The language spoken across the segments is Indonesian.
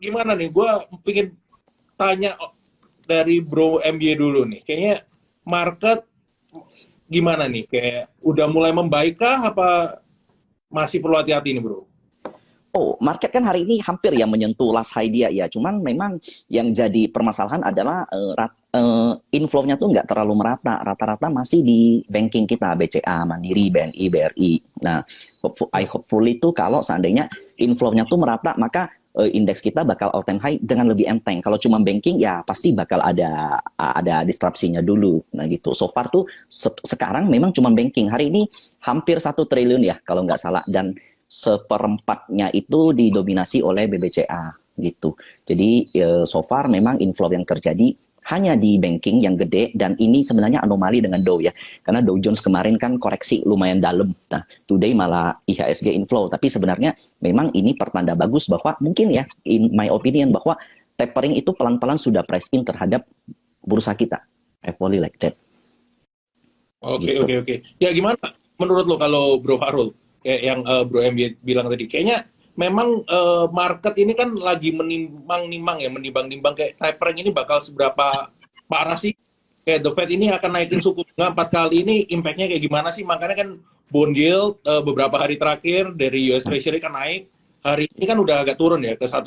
gimana nih? Gue pengen tanya dari Bro MY dulu nih. Kayaknya market gimana nih? Kayak udah mulai membaik kah apa masih perlu hati-hati nih, Bro? Oh, market kan hari ini hampir ya menyentuh last high dia ya. Cuman memang yang jadi permasalahan adalah inflow-nya tuh nggak terlalu merata. Rata-rata masih di banking kita, BCA, Mandiri, BNI, BRI. Nah, hopefully tuh kalau seandainya inflow-nya tuh merata, maka indeks kita bakal all time high dengan lebih enteng. Kalau cuma banking ya pasti bakal ada disrupsinya dulu. Nah gitu. So far tuh sekarang memang cuma banking. Hari ini hampir 1 triliun ya kalau nggak salah, dan seperempatnya itu didominasi oleh BBCA gitu. Jadi so far memang inflow yang terjadi hanya di banking yang gede, dan ini sebenarnya anomali dengan Dow ya. Karena Dow Jones kemarin kan koreksi lumayan dalam. Nah, today malah IHSG inflow, tapi sebenarnya memang ini pertanda bagus bahwa mungkin ya, in my opinion, bahwa tapering itu pelan-pelan sudah price in terhadap bursa kita. I fully like that. Oke. Ya gimana menurut lo kalau Bro Farul? Kayak yang Bro MY bilang tadi. Kayaknya memang market ini kan lagi menimbang-nimbang kayak tapering ini bakal seberapa parah sih? Kayak The Fed ini akan naikin suku bunga 4 kali, ini impact-nya kayak gimana sih? Makanya kan bond yield beberapa hari terakhir dari US Treasury kan naik. Hari ini kan udah agak turun ya ke 1,7.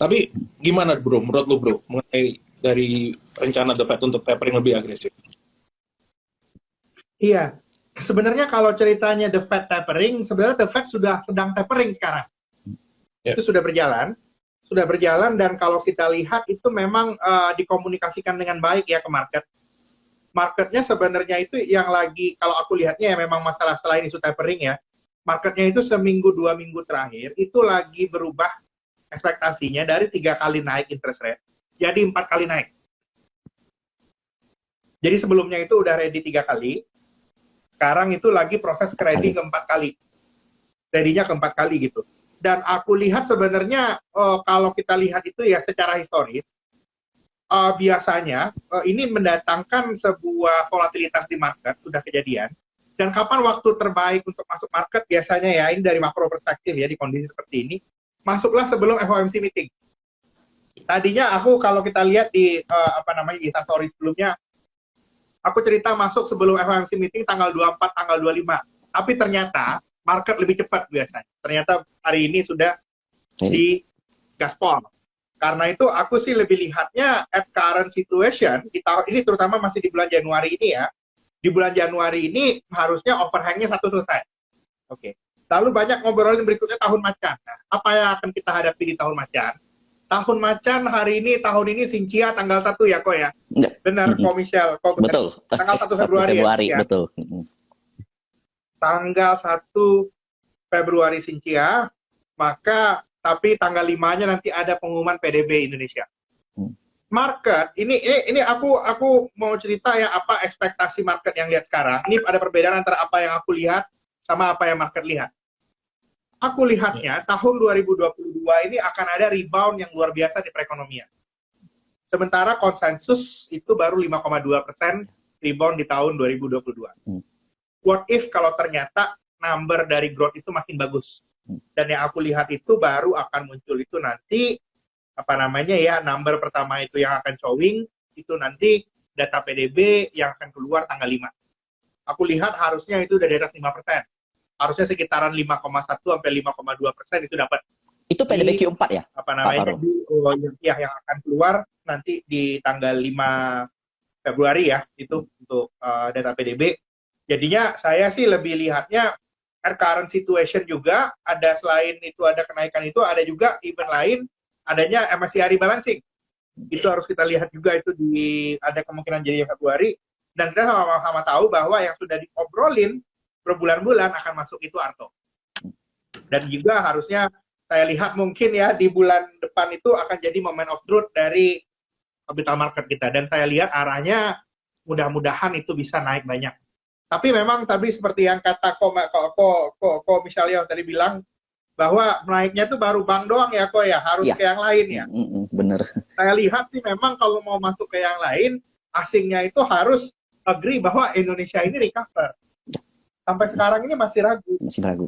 Tapi gimana Bro, menurut lo Bro, mengenai dari rencana The Fed untuk tapering lebih agresif? Iya, sebenarnya kalau ceritanya The Fed tapering, sebenarnya The Fed sudah sedang tapering sekarang. Itu sudah berjalan dan kalau kita lihat itu memang dikomunikasikan dengan baik ya ke market. Marketnya sebenarnya itu yang lagi, kalau aku lihatnya ya memang masalah selain isu tapering ya, marketnya itu seminggu 2 minggu terakhir itu lagi berubah ekspektasinya dari 3 kali naik interest rate jadi 4 kali naik. Jadi sebelumnya itu udah ready 3 kali, sekarang itu lagi proses trading ke 4 kali. Ready-nya ke 4 kali gitu. Dan aku lihat sebenarnya kalau kita lihat itu ya secara historis, biasanya ini mendatangkan sebuah volatilitas di market, sudah kejadian. Dan kapan waktu terbaik untuk masuk market biasanya ya, ini dari makro perspektif ya, di kondisi seperti ini, masuklah sebelum FOMC meeting. Tadinya aku kalau kita lihat di di story sebelumnya, aku cerita masuk sebelum FOMC meeting tanggal 24, tanggal 25. Tapi ternyata market lebih cepat biasanya. Ternyata hari ini sudah di gaspol. Karena itu aku sih lebih lihatnya at current situation, di tahun ini terutama masih di bulan Januari ini ya. Di bulan Januari ini harusnya overhang-nya satu selesai. Oke. Lalu banyak ngobrolin berikutnya tahun macan. Nah, apa yang akan kita hadapi di tahun macan? Tahun macan tahun ini Sincia tanggal 1 ya kok ya? Benar, Ko Michelle. Betul. Tanggal 1 Februari ya? Betul. Tanggal 1 Februari Sincia, maka tapi tanggal 5-nya nanti ada pengumuman PDB Indonesia. Market, ini aku mau cerita ya apa ekspektasi market yang lihat sekarang. Ini ada perbedaan antara apa yang aku lihat sama apa yang market lihat. Aku lihatnya tahun 2022 ini akan ada rebound yang luar biasa di perekonomian. Sementara konsensus itu baru 5,2% rebound di tahun 2022. What if kalau ternyata number dari growth itu makin bagus? Dan yang aku lihat itu baru akan muncul itu nanti number pertama itu yang akan showing itu nanti data PDB yang akan keluar tanggal 5. Aku lihat harusnya itu udah di atas 5%. Harusnya sekitaran 5,1 sampai 5,2% itu dapat. Itu PDB Q4 ya? Yang akan keluar nanti di tanggal 5 Februari ya, itu untuk data PDB. Jadinya saya sih lebih lihatnya current situation juga, ada selain itu ada kenaikan itu, ada juga event lain, adanya MSCI rebalancing. Itu harus kita lihat juga, itu ada kemungkinan jadi Februari, dan kita sama-sama tahu bahwa yang sudah diobrolin berbulan-bulan akan masuk itu Arto. Dan juga harusnya saya lihat mungkin ya di bulan depan itu akan jadi moment of truth dari capital market kita, dan saya lihat arahnya mudah-mudahan itu bisa naik banyak. Tapi memang tadi seperti yang kata Ko misalnya tadi bilang, bahwa naiknya tuh baru bank doang ya kok ya, harus ke yang lain ya. Bener. Saya lihat sih memang kalau mau masuk ke yang lain, asingnya itu harus agree bahwa Indonesia ini recover. Sampai sekarang ini masih ragu.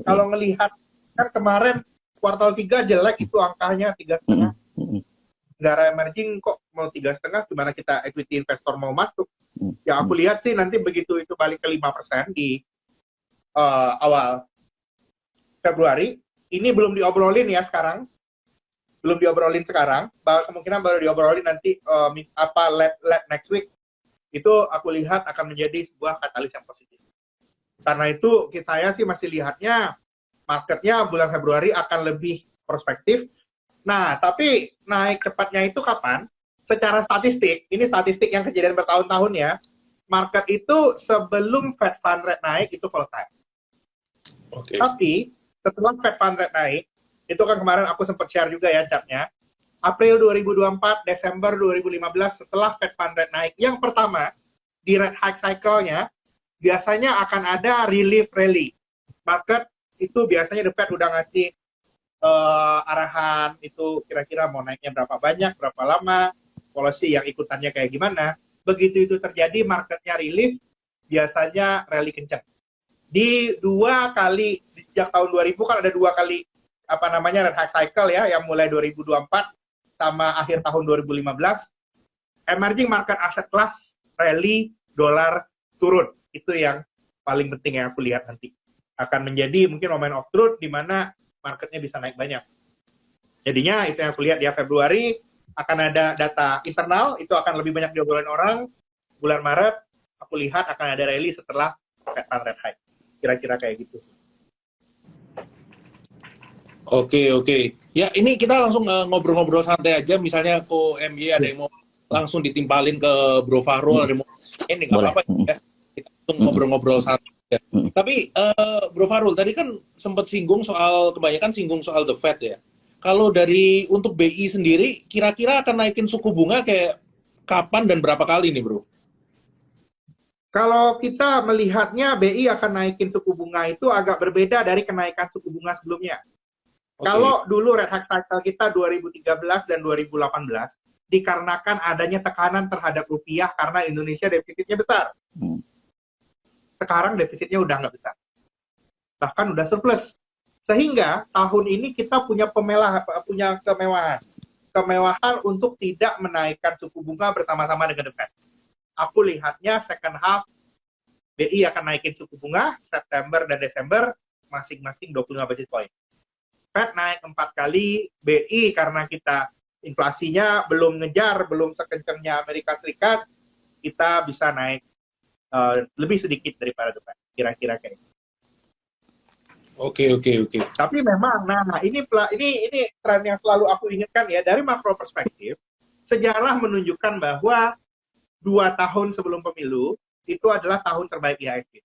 Kalau ngelihat, kan kemarin kuartal 3 jelek itu angkanya 3,5. negara emerging kok mau 3,5, gimana kita equity investor mau masuk? Ya aku lihat sih nanti begitu itu balik ke 5% di awal Februari, ini belum diobrolin ya sekarang, belum diobrolin sekarang, kemungkinan baru diobrolin nanti late next week. Itu aku lihat akan menjadi sebuah katalis yang positif. Karena itu saya sih masih lihatnya marketnya bulan Februari akan lebih prospektif. Nah, tapi naik cepatnya itu kapan? Secara statistik, ini statistik yang kejadian bertahun-tahun ya, market itu sebelum Fed Fund Rate naik itu volatile. Okay. Tapi setelah Fed Fund Rate naik, itu kan kemarin aku sempat share juga ya chartnya, April 2024, Desember 2015 setelah Fed Fund Rate naik, yang pertama di rate hike cycle-nya biasanya akan ada relief rally. Market itu biasanya the Fed udah ngasih arahan itu kira-kira mau naiknya berapa banyak, berapa lama, policy yang ikutannya kayak gimana. Begitu itu terjadi, marketnya relief, biasanya rally kencang. Di sejak tahun 2000 kan ada 2 kali rate hike cycle ya, yang mulai 2024 sama akhir tahun 2015. Emerging market asset class rally, dolar turun. Itu yang paling penting yang aku lihat nanti. Akan menjadi mungkin moment of truth di mana marketnya bisa naik banyak. Jadinya itu yang aku lihat ya, Februari akan ada data internal, itu akan lebih banyak diobrolin orang. Bulan Maret aku lihat akan ada rally setelah Fed Fund Rate hike. Kira-kira kayak gitu. Oke. Ya, ini kita langsung ngobrol-ngobrol santai aja. Misalnya Ko MY ada yang mau langsung ditimpalin ke Bro Fahrul, ada yang mau ini nggak apa-apa ya. Kita langsung ngobrol-ngobrol santai. Tapi Bro Fahrul tadi kan sempat kebanyakan singgung soal the Fed ya. Kalau untuk BI sendiri, kira-kira akan naikin suku bunga kayak kapan dan berapa kali nih, Bro? Kalau kita melihatnya BI akan naikin suku bunga itu agak berbeda dari kenaikan suku bunga sebelumnya. Okay. Kalau dulu rate hike cycle kita 2013 dan 2018 dikarenakan adanya tekanan terhadap rupiah karena Indonesia defisitnya besar. Sekarang defisitnya udah nggak besar, bahkan udah surplus. Sehingga tahun ini kita punya kemewahan untuk tidak menaikkan suku bunga bersama-sama dengan The Fed. Aku lihatnya second half BI akan naikin suku bunga September dan Desember masing-masing 25 basis point. Fed naik 4 kali, BI karena kita inflasinya belum sekencangnya Amerika Serikat, kita bisa naik lebih sedikit daripada The Fed, kira-kira kayak gitu. Oke. Tapi memang, ini tren yang selalu aku ingatkan ya, dari makro perspektif, sejarah menunjukkan bahwa 2 tahun sebelum pemilu itu adalah tahun terbaik IHSG.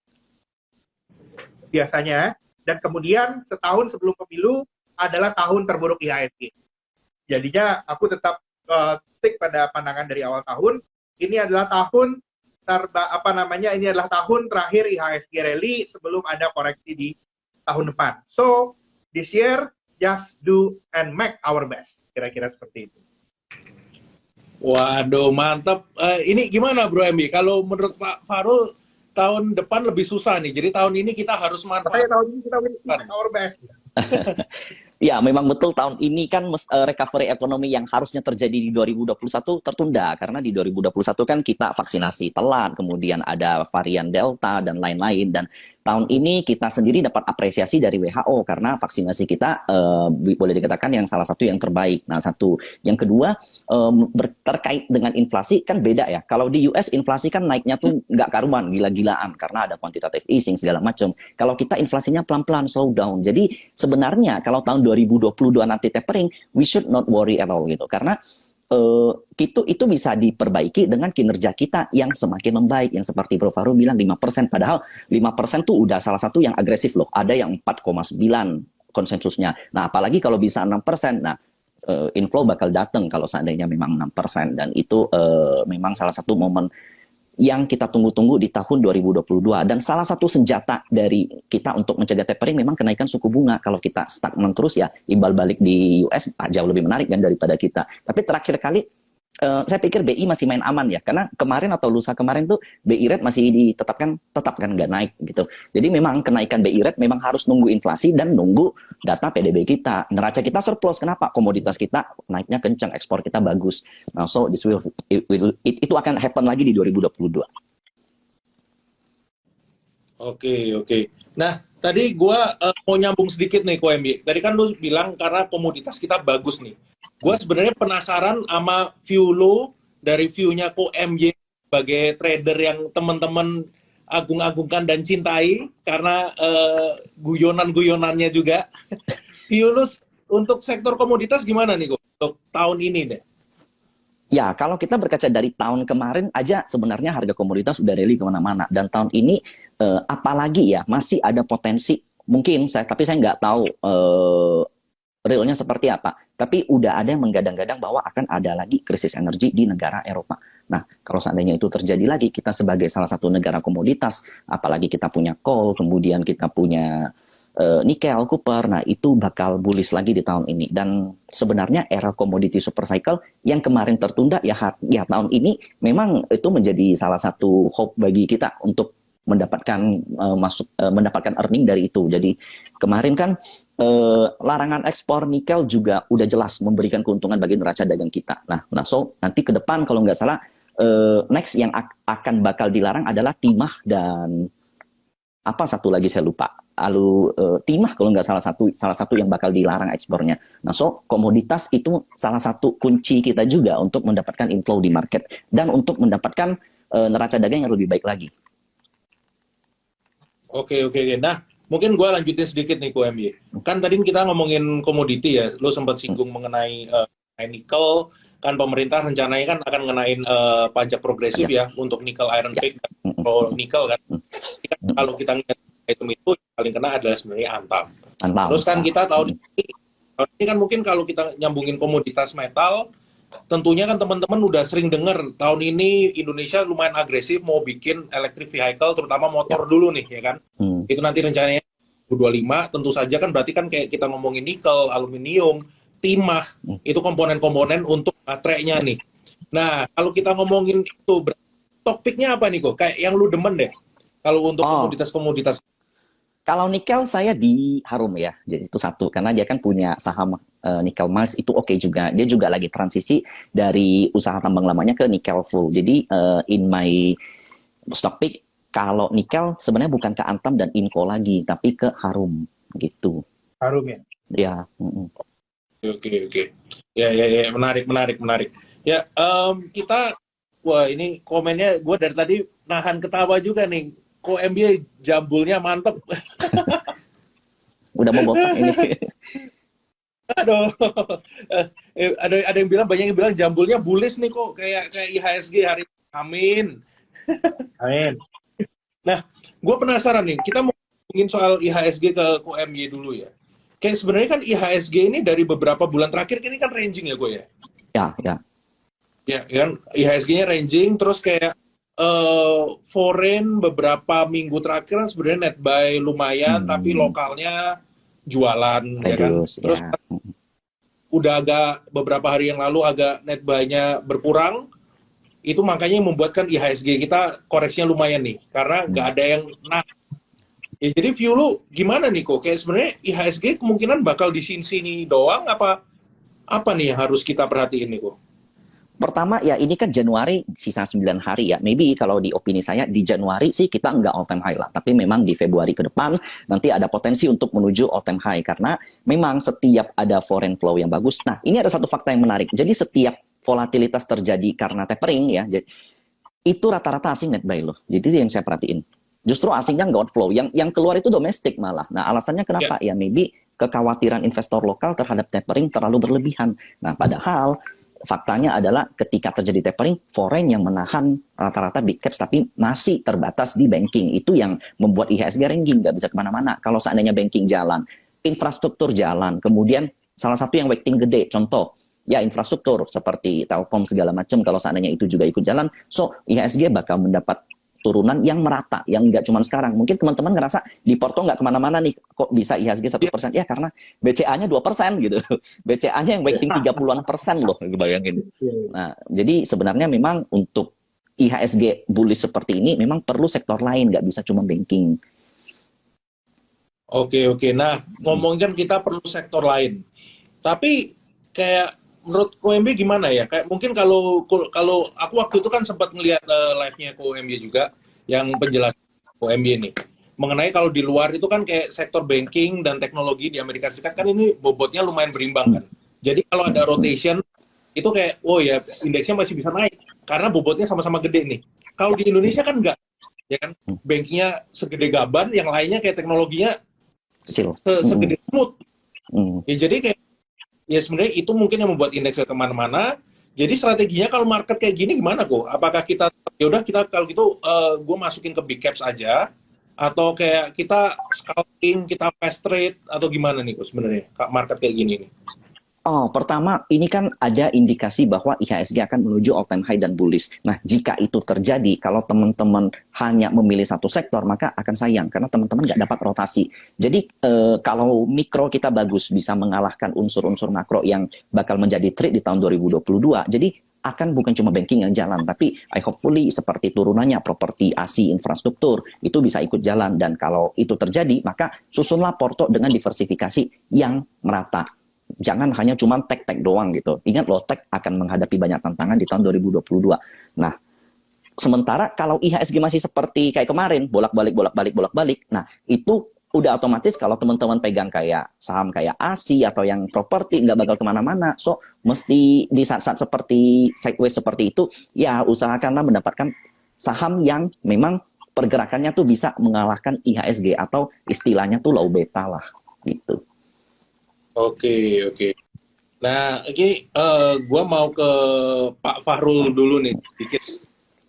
Biasanya, dan kemudian setahun sebelum pemilu adalah tahun terburuk IHSG. Jadinya aku tetap stick pada pandangan dari awal tahun. Ini adalah tahun ini adalah tahun terakhir IHSG rally sebelum ada koreksi di tahun depan. So, this year, just do and make our best. Kira-kira seperti itu. Waduh, mantap. Ini gimana Bro MY? Kalau menurut Pak Fahrul, tahun depan lebih susah nih. Jadi tahun ini kita harus manfaatkan. Tahun ini kita make our best. Ya, memang betul tahun ini kan recovery ekonomi yang harusnya terjadi di 2021 tertunda karena di 2021 kan kita vaksinasi telat, kemudian ada varian Delta dan lain-lain, dan tahun ini kita sendiri dapat apresiasi dari WHO karena vaksinasi kita boleh dikatakan yang salah satu yang terbaik. Nah, satu. Yang kedua, terkait dengan inflasi kan beda ya. Kalau di US inflasi kan naiknya tuh nggak karuan, gila-gilaan karena ada quantitative easing segala macam. Kalau kita inflasinya pelan-pelan slow down. Jadi sebenarnya kalau tahun 2022 nanti tapering, we should not worry at all gitu. Karena itu bisa diperbaiki dengan kinerja kita yang semakin membaik, yang seperti Bro Fahrul bilang 5%, padahal 5% tuh udah salah satu yang agresif loh. Ada yang 4,9 konsensusnya. Nah, apalagi kalau bisa 6%. Nah, inflow bakal datang kalau seandainya memang 6%, dan itu memang salah satu momen yang kita tunggu-tunggu di tahun 2022. Dan salah satu senjata dari kita untuk mencegah tapering memang kenaikan suku bunga. Kalau kita stagnan terus ya, imbal balik di US jauh lebih menarik kan daripada kita. Tapi terakhir kali saya pikir BI masih main aman ya, karena kemarin atau lusa kemarin tuh BI rate masih ditetapkan tetap kan nggak naik gitu. Jadi memang kenaikan BI rate memang harus nunggu inflasi dan nunggu data PDB kita. Neraca kita surplus, kenapa? Komoditas kita naiknya kencang, ekspor kita bagus. Nah, so this itu akan happen lagi di 2022. Oke. Nah, tadi gua mau nyambung sedikit nih Ko MY. Tadi kan lu bilang karena komoditas kita bagus nih. Gua sebenarnya penasaran sama view lu dari view-nya Ko MY sebagai trader yang teman-teman agung-agungkan dan cintai karena guyonan-guyonannya juga. View lu untuk sektor komoditas gimana nih Ko untuk tahun ini deh? Ya, kalau kita berkaca dari tahun kemarin aja sebenarnya harga komoditas udah rally kemana-mana. Dan tahun ini apalagi ya masih ada potensi. Mungkin tapi saya nggak tahu realnya seperti apa. Tapi udah ada yang menggadang-gadang bahwa akan ada lagi krisis energi di negara Eropa. Nah, kalau seandainya itu terjadi lagi, kita sebagai salah satu negara komoditas, apalagi kita punya coal, kemudian kita punya nikel, copper, nah itu bakal bullish lagi di tahun ini. Dan sebenarnya era komoditi super cycle yang kemarin tertunda ya tahun ini memang itu menjadi salah satu hope bagi kita untuk mendapatkan mendapatkan earning dari itu. Jadi kemarin kan larangan ekspor nikel juga udah jelas memberikan keuntungan bagi neraca dagang kita. Nah so nanti ke depan kalau nggak salah next yang akan bakal dilarang adalah timah dan apa satu lagi saya lupa. Lalu timah kalau nggak salah satu yang bakal dilarang ekspornya. Nah, so komoditas itu salah satu kunci kita juga untuk mendapatkan inflow di market dan untuk mendapatkan neraca dagang yang lebih baik lagi. Oke. Nah, mungkin gue lanjutin sedikit nih Ko MY. Kan tadi kita ngomongin komoditi ya, lo sempat singgung mengenai nikel. Kan pemerintah rencananya kan akan ngenain pajak progresif ya untuk nikel, iron pick, pro nikel kan. Kalau kita ngeliat item itu paling kena adalah sebenarnya Antam. Terus kan kita tahun ini kan mungkin kalau kita nyambungin komoditas metal, tentunya kan teman-teman udah sering dengar tahun ini Indonesia lumayan agresif mau bikin electric vehicle, terutama motor dulu nih ya kan. Itu nanti rencananya 2025, tentu saja kan berarti kan kayak kita ngomongin nikel, aluminium, timah, itu komponen-komponen untuk baterainya nih. Nah, kalau kita ngomongin itu, topiknya apa nih kok? Kayak yang lu demen deh, kalau untuk komoditas-komoditas. Kalau nikel saya di Harum ya, jadi itu satu. Karena dia kan punya saham nikel mas, itu oke juga. Dia juga lagi transisi dari usaha tambang lamanya ke nikel full. Jadi in my stock pick, kalau nikel sebenarnya bukan ke Antam dan Inco lagi, tapi ke Harum gitu. Harum ya? Ya. Oke. Ya, menarik. Ya, kita, wah ini komennya gue dari tadi nahan ketawa juga nih. Ko MY jambulnya mantep. Udah mau botak ini. Aduh, ada yang bilang, banyak yang bilang jambulnya bullish nih kok, kayak IHSG hari ini. Amin. Nah, gue penasaran nih, kita mau ngomongin soal IHSG ke Ko MY dulu ya. Kayak sebenarnya kan IHSG ini dari beberapa bulan terakhir ini kan ranging ya gue ya? Ya. Ya kan, IHSG-nya ranging, terus kayak foreign beberapa minggu terakhir kan sebenarnya net buy lumayan, tapi lokalnya jualan. Ya kan? Terus udah agak beberapa hari yang lalu agak net buy-nya berkurang. Itu makanya yang membuatkan IHSG kita koreksinya lumayan nih, karena nggak ada yang ya, jadi view lu gimana nih kok? Kayak sebenarnya IHSG kemungkinan bakal di sini doang apa nih yang harus kita perhatiin nih kok? Pertama ya ini kan Januari sisa 9 hari ya. Maybe kalau di opini saya di Januari sih kita nggak all time high lah. Tapi memang di Februari ke depan nanti ada potensi untuk menuju all time high. Karena memang setiap ada foreign flow yang bagus. Nah ini ada satu fakta yang menarik. Jadi setiap volatilitas terjadi karena tapering ya. Itu rata-rata asing net buy loh. Jadi yang saya perhatiin. Justru asingnya nggak outflow. Yang keluar itu domestik malah. Nah alasannya kenapa? Ya maybe kekhawatiran investor lokal terhadap tapering terlalu berlebihan. Nah padahal faktanya adalah ketika terjadi tapering, foreign yang menahan rata-rata big caps tapi masih terbatas di banking. Itu yang membuat IHSG ranking, nggak bisa kemana-mana. Kalau seandainya banking jalan, infrastruktur jalan, kemudian salah satu yang weighting gede, contoh, ya infrastruktur seperti Telkom segala macam, kalau seandainya itu juga ikut jalan, so IHSG bakal mendapat turunan yang merata, yang nggak cuma sekarang. Mungkin teman-teman ngerasa di Porto nggak kemana-mana nih, kok bisa IHSG 1%? Ya karena BCA-nya 2% gitu. BCA-nya yang weighting 30-an% loh, bayangin. Nah, jadi sebenarnya memang untuk IHSG bullish seperti ini memang perlu sektor lain, nggak bisa cuma banking. Oke, oke. Nah, ngomongin kita perlu sektor lain. Tapi kayak menurut KOMB gimana ya? Kayak mungkin kalau aku waktu itu kan sempat ngelihat live-nya KOMB juga yang penjelasan KOMB ini mengenai kalau di luar itu kan kayak sektor banking dan teknologi di Amerika Serikat kan ini bobotnya lumayan berimbang kan. Jadi kalau ada rotation itu kayak oh ya indeksnya masih bisa naik karena bobotnya sama-sama gede nih. Kalau di Indonesia kan enggak, ya kan? Bankingnya segede gaban, yang lainnya kayak teknologinya Kecil. segede semut. Ya jadi kayak ya sebenarnya itu mungkin yang membuat indeks kemana-mana. Jadi strateginya kalau market kayak gini gimana kok? Apakah kita ya udah kita kalau gitu gue masukin ke big caps aja atau kayak kita scalping, kita fast trade atau gimana nih kok sebenarnya market kayak gini nih? Oh, pertama, ini kan ada indikasi bahwa IHSG akan menuju all-time high dan bullish. Nah, jika itu terjadi, kalau teman-teman hanya memilih satu sektor, maka akan sayang, karena teman-teman nggak dapat rotasi. Jadi, kalau mikro kita bagus, bisa mengalahkan unsur-unsur makro yang bakal menjadi trade di tahun 2022, jadi akan bukan cuma banking yang jalan, tapi I hopefully seperti turunannya properti, ASI, infrastruktur, itu bisa ikut jalan. Dan kalau itu terjadi, maka susunlah porto dengan diversifikasi yang merata. Jangan hanya cuma tech doang gitu. Ingat loh, tech akan menghadapi banyak tantangan di tahun 2022. Nah, sementara kalau IHSG masih seperti kayak kemarin, bolak-balik, nah itu udah otomatis kalau teman-teman pegang kayak saham kayak ASI atau yang properti nggak bakal kemana-mana. So, mesti di saat-saat seperti sideways seperti itu, ya usahakanlah mendapatkan saham yang memang pergerakannya tuh bisa mengalahkan IHSG atau istilahnya tuh low beta lah, gitu. Oke, oke. Nah, ini gue mau ke Pak Fahrul dulu nih, dikit.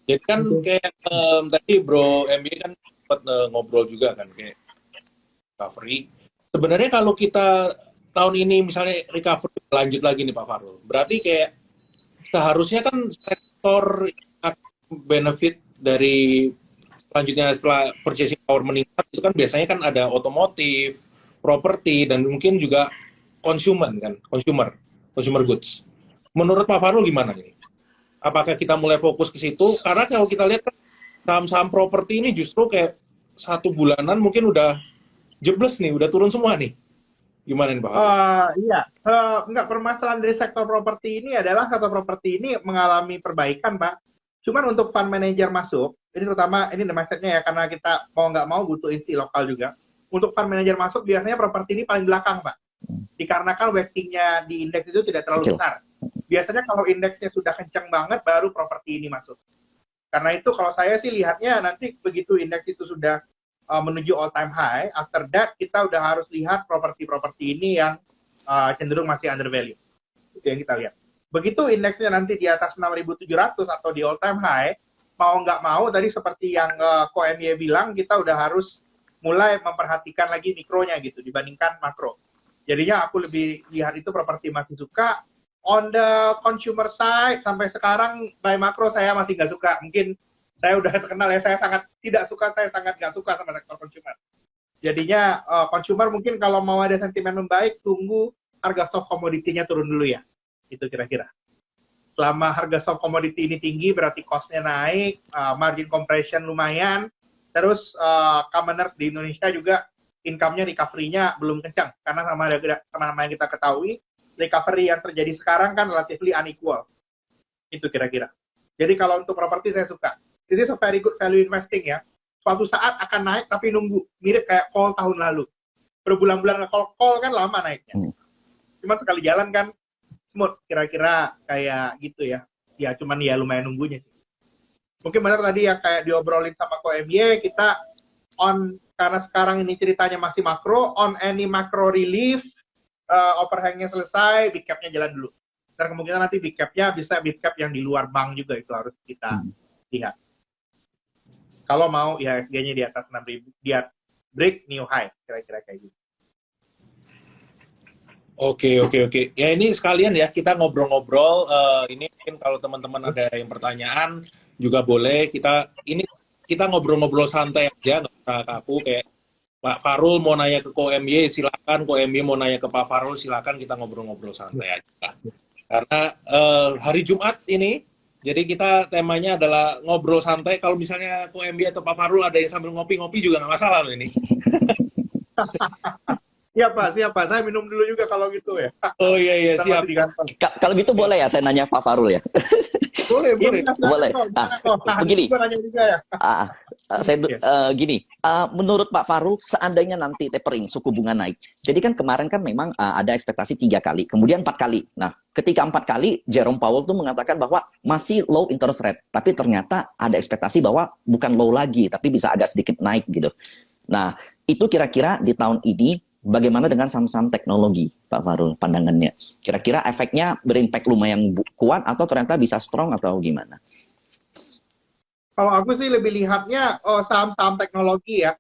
Jadi kan kayak tadi Bro MB kan sempat ngobrol juga kan kayak recovery. Sebenarnya kalau kita tahun ini misalnya recovery lanjut lagi nih Pak Fahrul, berarti kayak seharusnya kan sektor yang benefit dari selanjutnya setelah purchasing power meningkat itu kan biasanya kan ada otomotif, properti dan mungkin juga consumer goods. Menurut Pak Fahrul gimana ini? Apakah kita mulai fokus ke situ? Karena kalau kita lihat kan saham-saham properti ini justru kayak 1 bulanan mungkin udah jebles nih, udah turun semua nih. Gimana nih Pak Fahrul? Iya, enggak, permasalahan dari sektor properti ini adalah sektor properti ini mengalami perbaikan, Pak. Cuman untuk fund manager masuk, ini terutama ini mindset-nya ya, karena kita mau nggak mau butuh insti lokal juga. Untuk fund manager masuk, biasanya properti ini paling belakang, Pak. Dikarenakan weighting-nya di indeks itu tidak terlalu besar. Biasanya kalau indeksnya sudah kencang banget, baru properti ini masuk. Karena itu kalau saya sih lihatnya nanti begitu indeks itu sudah menuju all-time high, after that kita udah harus lihat properti-properti ini yang cenderung masih under value. Itu yang kita lihat. Begitu indeksnya nanti di atas 6.700 atau di all-time high, mau nggak mau tadi seperti yang KOMY bilang, kita udah harus mulai memperhatikan lagi mikronya gitu dibandingkan makro. Jadinya aku lebih lihat itu properti masih suka. On the consumer side, sampai sekarang buy makro saya masih nggak suka. Mungkin saya udah terkenal ya, saya sangat tidak suka, saya sangat nggak suka sama sektor consumer. Jadinya consumer mungkin kalau mau ada sentimen membaik, tunggu harga soft commodity-nya turun dulu ya. Itu kira-kira. Selama harga soft commodity ini tinggi, berarti cost-nya naik, margin compression lumayan, terus commoners di Indonesia juga income-nya, recovery-nya belum kencang. Karena sama yang kita ketahui, recovery yang terjadi sekarang kan relatively unequal. Itu kira-kira. Jadi kalau untuk properti saya suka. This is a very good value investing ya. Suatu saat akan naik tapi nunggu. Mirip kayak call tahun lalu. Berbulan-bulan call kan lama naiknya. Cuma sekali jalan kan smooth. Kira-kira kayak gitu ya. Ya cuman ya lumayan nunggunya sih. Mungkin benar tadi yang kayak diobrolin sama KOMY, kita karena sekarang ini ceritanya masih makro, on any macro relief, overhangnya selesai, big cap-nya jalan dulu. Dan kemungkinan nanti big cap-nya bisa big cap yang di luar bank juga, itu harus kita lihat. Kalau mau IHSG-nya di atas 6.000, dia break new high, kira-kira kayak gitu. Oke. Ya ini sekalian ya, kita ngobrol-ngobrol. Ini mungkin kalau teman-teman ada yang pertanyaan, juga boleh. Ini kita ngobrol-ngobrol santai aja, nggak usah kaku kayak Pak Farul mau nanya ke Ko MY silakan, Ko MY mau nanya ke Pak Farul silakan, kita ngobrol-ngobrol santai aja. Karena hari Jumat ini, jadi kita temanya adalah ngobrol santai. Kalau misalnya Ko MY atau Pak Farul ada yang sambil ngopi-ngopi juga nggak masalah loh ini. Siap Pak. Saya minum dulu juga kalau gitu ya. Oh iya Kita siap. masih di kantor. Kalau gitu boleh ya saya nanya Pak Farul ya? Boleh. Boleh. Begini. Gua nanya juga ya. Gini, menurut Pak Farul, seandainya nanti tapering, suku bunga naik. Jadi kan kemarin kan memang ada ekspektasi 3 kali, kemudian 4 kali. Nah, ketika 4 kali, Jerome Powell tuh mengatakan bahwa masih low interest rate. Tapi ternyata ada ekspektasi bahwa bukan low lagi, tapi bisa agak sedikit naik gitu. Nah, itu kira-kira di tahun ini, bagaimana dengan saham-saham teknologi, Pak Farul, pandangannya? Kira-kira efeknya berimpact lumayan kuat atau ternyata bisa strong atau gimana? Kalau aku sih lebih lihatnya saham-saham teknologi ya.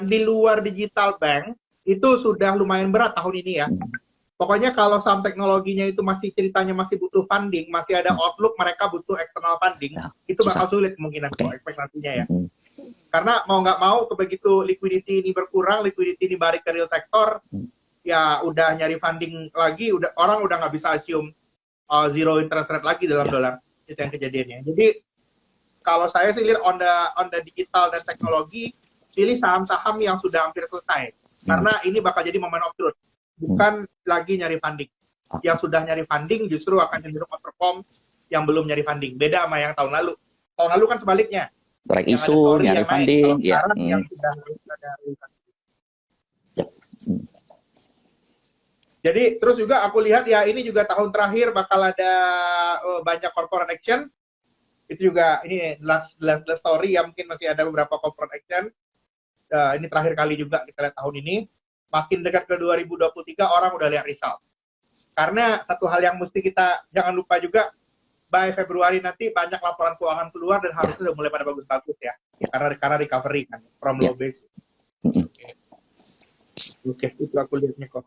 Di luar digital bank itu sudah lumayan berat tahun ini ya. Pokoknya kalau saham teknologinya itu masih ceritanya masih butuh funding, masih ada outlook mereka butuh external funding, itu bakal sulit kemungkinan ekspektasinya ya. Karena mau nggak mau begitu liquidity ini berkurang, liquidity ini balik ke real sector, ya udah nyari funding lagi, orang udah nggak bisa assume zero interest rate lagi dalam dolar. Itu yang kejadiannya. Jadi kalau saya sih lihat on the digital dan teknologi, pilih saham-saham yang sudah hampir selesai. Karena ini bakal jadi moment of truth. Bukan lagi nyari funding. Yang sudah nyari funding justru akan cenderung outperform yang belum nyari funding. Beda sama yang tahun lalu. Tahun lalu kan sebaliknya. Track isu, nyari funding. Ya. Yang sudah nyari funding. Jadi terus juga aku lihat ya ini juga tahun terakhir bakal ada banyak corporate action. Itu juga ini last story ya, mungkin masih ada beberapa corporate action. Ini terakhir kali juga kita lihat tahun ini. Makin dekat ke 2023 orang udah lihat result. Karena satu hal yang mesti kita jangan lupa juga, by Februari nanti banyak laporan keuangan keluar dan harusnya udah mulai pada bagus-bagus ya. Karena recovery kan from low base. Oke, itu aku lihatnya kok.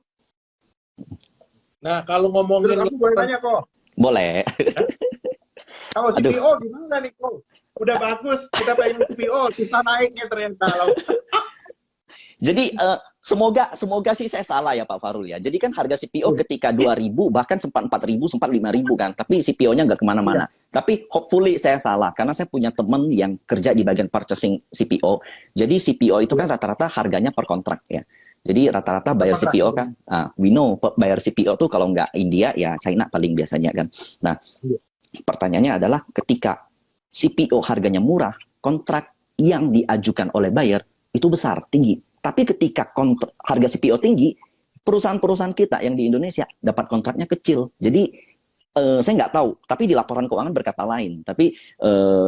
Nah, kalau ngomongin aku boleh tanya kok. Boleh. Kalau CPO gimana nih kok? Udah bagus, kita pengen CPO, kita naiknya ternyata. Jadi semoga sih saya salah ya Pak Farul ya. Jadi kan harga CPO ketika 2.000 bahkan sempat 4.000, sempat 5.000 kan. Tapi CPO-nya nggak kemana-mana. Tapi hopefully saya salah karena saya punya teman yang kerja di bagian purchasing CPO. Jadi CPO itu kan rata-rata harganya per kontrak ya. Jadi rata-rata bayar CPO kan, we know bayar CPO tuh kalau nggak India ya China paling biasanya kan. Nah pertanyaannya adalah ketika CPO harganya murah, kontrak yang diajukan oleh buyer itu besar, tinggi. Tapi ketika harga CPO tinggi, perusahaan-perusahaan kita yang di Indonesia dapat kontraknya kecil. Jadi saya nggak tahu, tapi di laporan keuangan berkata lain. Tapi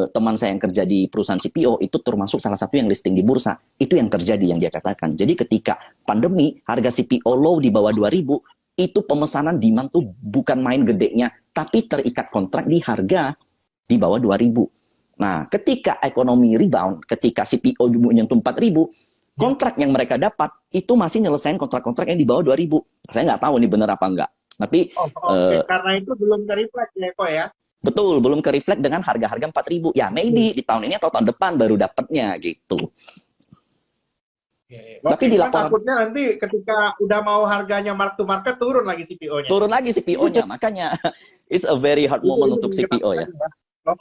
teman saya yang kerja di perusahaan CPO itu termasuk salah satu yang listing di bursa. Itu yang terjadi yang dia katakan. Jadi ketika pandemi, harga CPO low di bawah 2.000, itu pemesanan demand tuh bukan main gedenya, tapi terikat kontrak di harga di bawah 2.000. Nah, ketika ekonomi rebound, ketika CPO menyentuh 4.000, kontrak yang mereka dapat itu masih nyelesain kontrak-kontrak yang di bawah 2.000. Saya nggak tahu ini benar apa enggak. Tapi karena itu belum ke-reflect ya kok ya. Betul, belum ke-reflect dengan harga-harga 4.000. Ya, maybe di tahun ini atau tahun depan baru dapatnya gitu. Tapi di laporan takutnya nanti ketika udah mau harganya mark to market turun lagi CPO-nya. Turun lagi CPO-nya, makanya it's a very hard moment untuk CPO ya.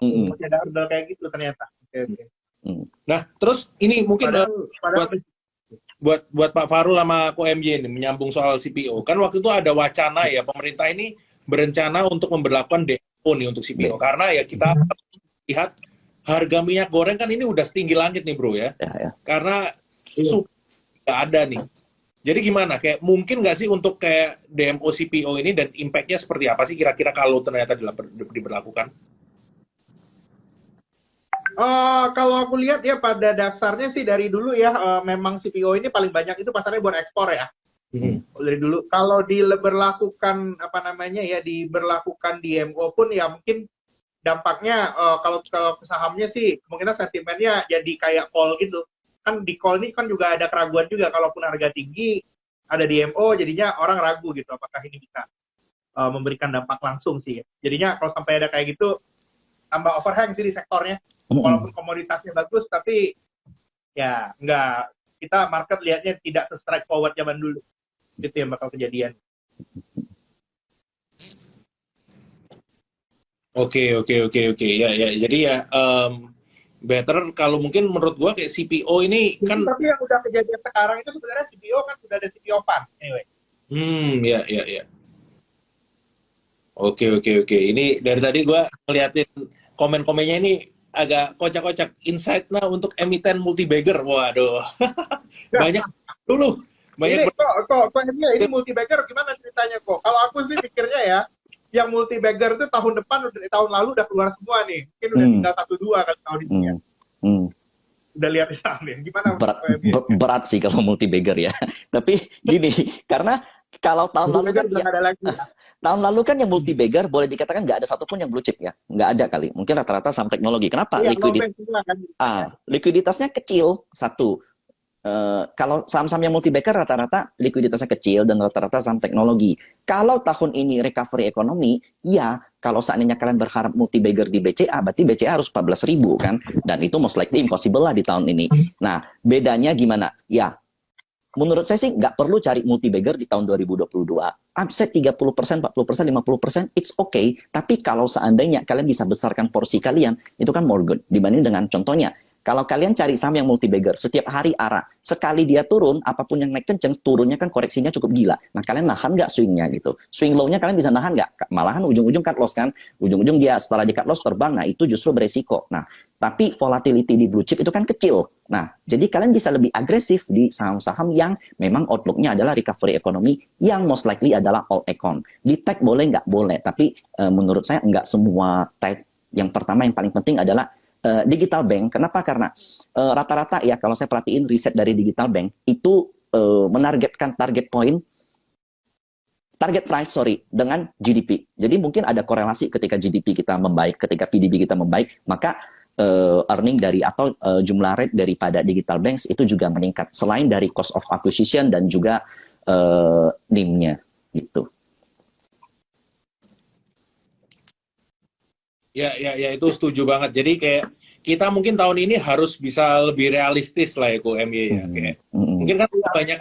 Masih ada hurdle kayak gitu ternyata. Nah, terus ini mungkin buat Pak Farul sama Ko MJ ini menyambung soal CPO. Kan waktu itu ada wacana ya pemerintah ini berencana untuk memberlakukan DMO nih untuk CPO karena ya kita lihat harga minyak goreng kan ini udah setinggi langit nih bro ya. Karena nggak ada nih. Jadi gimana? Kayak mungkin nggak sih untuk kayak DMO CPO ini dan impact-nya seperti apa sih kira-kira kalau ternyata diberlakukan? Kalau aku lihat ya pada dasarnya sih dari dulu ya memang CPO ini paling banyak itu pasarnya buat ekspor ya. Dari dulu. Kalau diberlakukan diberlakukan DMO pun ya mungkin dampaknya kalau sahamnya sih kemungkinan sentimennya jadi kayak call gitu. Kan di call ini kan juga ada keraguan juga kalaupun harga tinggi ada DMO jadinya orang ragu gitu apakah ini bisa memberikan dampak langsung sih. Jadinya kalau sampai ada kayak gitu tambah overhang sih di sektornya. Walaupun komoditasnya bagus, tapi ya nggak, kita market lihatnya tidak se-straightforward zaman dulu. Itu yang bakal kejadian. Oke. Ya. Jadi ya better kalau mungkin menurut gua kayak CPO ini kan. Tapi yang udah kejadian sekarang itu sebenarnya CPO kan sudah ada CPO fund anyway. Ya. Oke. Ini dari tadi gua ngeliatin komen-komennya ini agak kocak-kocak. Insight-nya untuk emiten multi-bagger. Waduh. Banyak dulu. Ini ini multi-bagger gimana ceritanya kok? Kalau aku sih pikirnya ya, yang multi-bagger itu tahun depan, tahun lalu udah keluar semua nih. Mungkin udah tinggal 1-2 kan tahun ini ya. Udah lihat di sana ya. Gimana? Berat sih kalau multi-bagger ya. Tapi gini, karena kalau tahun lalu kan ada lagi. Tahun lalu kan yang multi-bagger boleh dikatakan nggak ada satupun yang blue chip ya. Nggak ada kali. Mungkin rata-rata saham teknologi. Kenapa? Iya, Likuiditasnya kecil, satu. Kalau saham-saham yang multi-bagger rata-rata likuiditasnya kecil dan rata-rata saham teknologi. Kalau tahun ini recovery ekonomi, ya kalau seandainya kalian berharap multi-bagger di BCA, berarti BCA harus 14.000 kan? Dan itu most likely impossible lah di tahun ini. Nah, bedanya gimana? Ya, menurut saya sih nggak perlu cari multi-bagger di tahun 2022. Upside 30%, 40%, 50%, it's okay. Tapi kalau seandainya kalian bisa besarkan porsi kalian, itu kan more good. Dibanding dengan contohnya, kalau kalian cari saham yang multi-bagger, setiap hari arah, sekali dia turun, apapun yang naik kenceng, turunnya kan koreksinya cukup gila. Nah, kalian nahan nggak swingnya gitu? Swing low-nya kalian bisa nahan nggak? Malahan ujung-ujung cut loss kan? Ujung-ujung dia setelah di cut loss terbang, nah itu justru beresiko. Nah, tapi volatility di blue chip itu kan kecil. Nah, jadi kalian bisa lebih agresif di saham-saham yang memang outlook-nya adalah recovery ekonomi, yang most likely adalah all econ. Di tech boleh nggak? Boleh. Tapi menurut saya nggak semua tech. Yang pertama, yang paling penting adalah digital bank. Kenapa? Karena rata-rata ya kalau saya perhatiin riset dari digital bank itu menargetkan target price dengan GDP. Jadi mungkin ada korelasi ketika GDP kita membaik, ketika PDB kita membaik, maka earning dari atau jumlah rate daripada digital banks itu juga meningkat. Selain dari cost of acquisition dan juga NIM-nya gitu. Ya, itu setuju banget. Jadi kayak kita mungkin tahun ini harus bisa lebih realistis lah ya, MY ya. Kayak mungkin kan banyak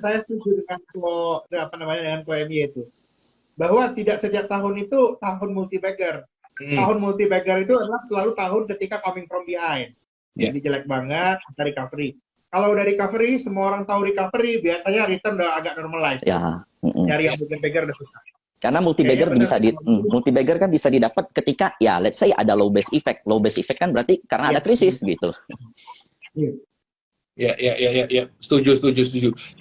saya setuju dengan dengan MY itu. Bahwa tidak setiap tahun itu tahun multi-bagger. Tahun multi-bagger itu adalah selalu tahun ketika coming from behind. Jadi jelek banget, kita recovery. Kalau udah recovery, semua orang tahu recovery, biasanya return udah agak normalize. Ya. Nyari yang multi-bagger udah susah. Karena multi-bagger kan bisa didapat ketika ya let's say ada low base effect. Low base effect kan berarti karena ada krisis gitu. Ya. Setuju.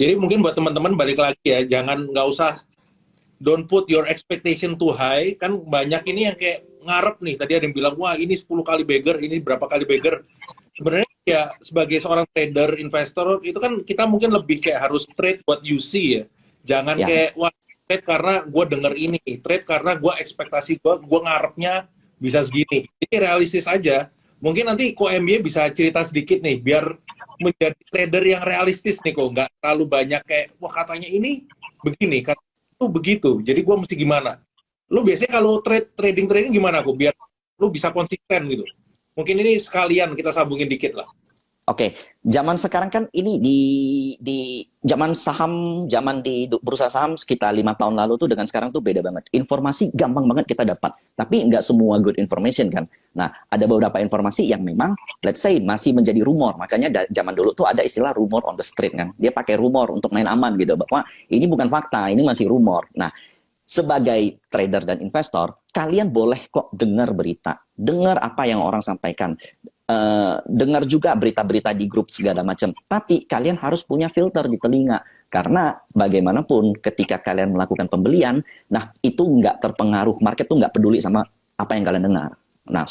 Jadi mungkin buat teman-teman balik lagi ya, nggak usah don't put your expectation too high. Kan banyak ini yang kayak ngarep nih. Tadi ada yang bilang, wah ini 10 kali bagger, ini berapa kali bagger. Sebenarnya ya sebagai seorang trader, investor, itu kan kita mungkin lebih kayak harus trade what you see ya. Jangan kayak, wah trade karena gue denger ini, trade karena gue ekspektasi gue ngarepnya bisa segini. Jadi realistis aja. Mungkin nanti Ko MY bisa cerita sedikit nih, biar menjadi trader yang realistis nih kok, nggak terlalu banyak kayak, wah katanya ini begini, katanya itu begitu, jadi gue mesti gimana. Lu biasanya kalau trading gimana kok, biar lu bisa konsisten gitu. Mungkin ini sekalian kita sambungin dikit lah. Oke, zaman sekarang kan ini di zaman di bursa saham sekitar 5 tahun lalu tuh dengan sekarang tuh beda banget. Informasi gampang banget kita dapat, tapi nggak semua good information kan. Nah, ada beberapa informasi yang memang let's say masih menjadi rumor. Makanya zaman dulu tuh ada istilah rumor on the street kan. Dia pakai rumor untuk main aman gitu, bahwa ini bukan fakta, ini masih rumor. Nah, sebagai trader dan investor, kalian boleh kok dengar berita, dengar apa yang orang sampaikan, dengar juga berita-berita di grup segala macam. Tapi kalian harus punya filter di telinga, karena bagaimanapun ketika kalian melakukan pembelian, nah itu nggak terpengaruh, market tuh nggak peduli sama apa yang kalian dengar. Nah,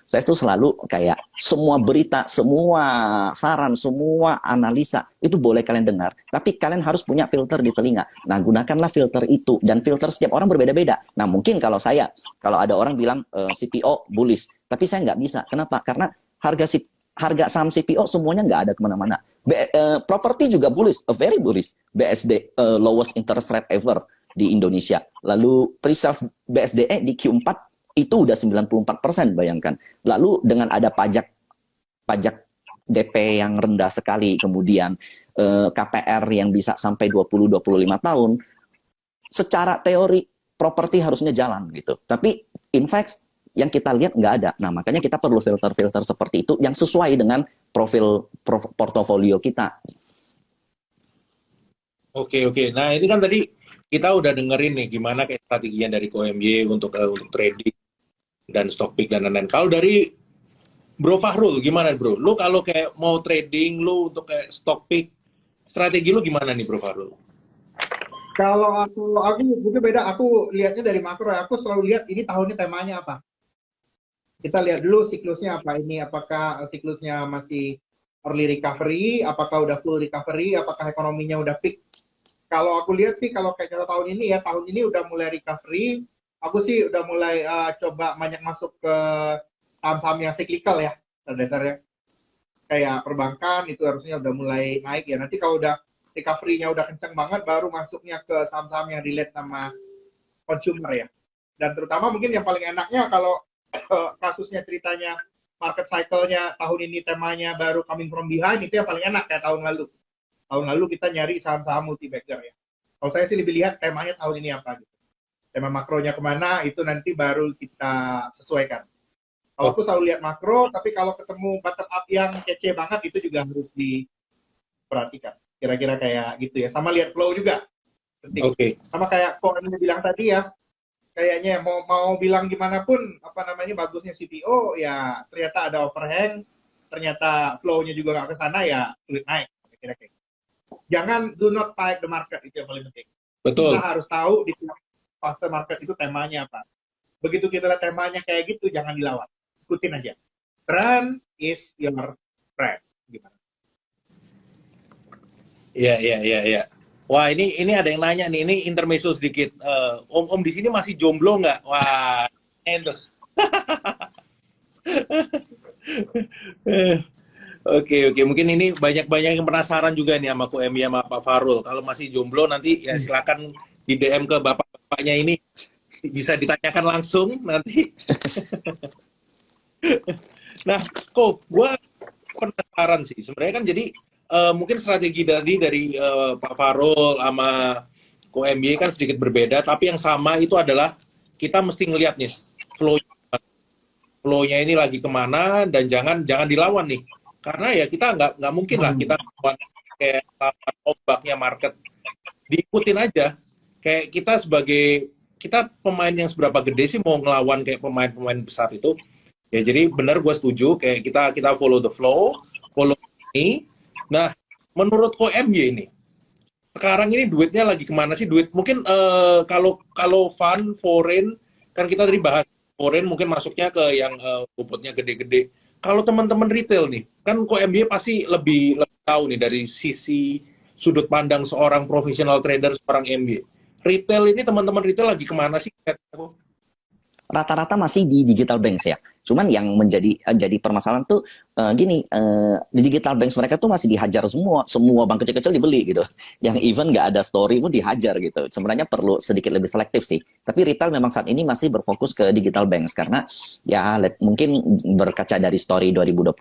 saya tuh selalu kayak semua berita, semua saran, semua analisa itu boleh kalian dengar, tapi kalian harus punya filter di telinga. Nah, gunakanlah filter itu, dan filter setiap orang berbeda-beda. Nah, mungkin kalau ada orang bilang CPO bullish, tapi saya nggak bisa. Kenapa? Karena harga saham CPO semuanya nggak ada kemana-mana. Properti juga bullish, very bullish. BSD lowest interest rate ever di Indonesia. Lalu pre-sales BSDE di Q4 itu udah 94%, bayangkan. Lalu dengan ada pajak DP yang rendah sekali, kemudian KPR yang bisa sampai 20-25 tahun, secara teori properti harusnya jalan gitu. Tapi in fact yang kita lihat nggak ada. Nah, makanya kita perlu filter-filter seperti itu yang sesuai dengan profil portofolio kita. Oke, oke. Nah, ini kan tadi kita udah dengerin nih gimana kayak strateginya dari KOMY untuk trading dan stock pick dan lain-lain. Kalau dari Bro Fahrul, gimana bro? Lu kalau kayak mau trading, lu untuk kayak stock pick, strategi lu gimana nih Bro Fahrul? Kalau aku mungkin beda. Aku lihatnya dari makro ya. Aku selalu lihat ini tahunnya temanya apa. Kita lihat dulu siklusnya apa ini. Apakah siklusnya masih early recovery, apakah udah full recovery, apakah ekonominya udah peak. Kalau aku lihat sih, kalau kayak tahun ini udah mulai recovery. Aku sih udah mulai coba banyak masuk ke saham-saham yang cyclical ya, dasarnya. Kayak perbankan itu harusnya udah mulai naik ya. Nanti kalau udah recovery-nya udah kencang banget, baru masuknya ke saham-saham yang relate sama consumer ya. Dan terutama mungkin yang paling enaknya kalau kasusnya ceritanya market cycle-nya tahun ini temanya baru coming from behind, itu yang paling enak kayak tahun lalu. Tahun lalu kita nyari saham-saham multi-bagger ya. Kalau saya sih lebih lihat temanya tahun ini apa gitu. Tema makronya kemana, itu nanti baru kita sesuaikan. Kalau aku selalu lihat makro, tapi kalau ketemu bottom up yang kece banget, itu juga harus diperhatikan. Kira-kira kayak gitu ya. Sama lihat flow juga. Penting. Oke. Sama kayak Ko bilang tadi ya, kayaknya mau bilang gimana pun, bagusnya CPO, ya ternyata ada overhang, ternyata flow-nya juga nggak ke sana, ya sulit naik. Kira-kira. Jangan do not type the market, itu yang paling penting. Betul. Kita harus tahu di fase market itu temanya apa. Begitu kita lihat temanya kayak gitu, jangan dilawan. Ikutin aja. Trend is your friend. Gimana? Iya. Wah, ini ada yang nanya nih. Ini intermezzo sedikit. Om di sini masih jomblo nggak? Wah, itu. Oke. Mungkin ini banyak yang penasaran juga nih sama KOMY sama Pak Fahrul. Kalau masih jomblo nanti ya silakan di DM ke bapak-bapaknya ini. Bisa ditanyakan langsung nanti. Nah, kok gue penasaran sih. Sebenarnya kan jadi mungkin strategi dari Pak Fahrul sama KOMY kan sedikit berbeda, tapi yang sama itu adalah kita mesti ngelihat nih flow-nya ini lagi kemana, dan jangan dilawan nih, karena ya kita nggak mungkin lah kita kayak ombaknya market, diikutin aja. Kayak kita pemain yang seberapa gede sih mau ngelawan kayak pemain besar itu. Ya jadi benar, gue setuju, kayak kita follow the flow, follow ini. Nah, menurut KOMY ini, sekarang ini duitnya lagi kemana sih? Duit mungkin kalau fund foreign, kan kita tadi bahas foreign mungkin masuknya ke yang bobotnya gede-gede. Kalau teman-teman retail nih, kan KOMY pasti lebih tahu nih dari sisi sudut pandang seorang professional trader, seorang MBA. Retail ini, teman-teman retail lagi kemana sih? Rata-rata masih di digital banks ya. Cuman yang jadi permasalahan tuh gini, di digital banks mereka tuh masih dihajar semua bank kecil-kecil dibeli gitu. Yang even nggak ada story pun dihajar gitu. Sebenarnya perlu sedikit lebih selektif sih. Tapi retail memang saat ini masih berfokus ke digital banks karena ya mungkin berkaca dari story 2021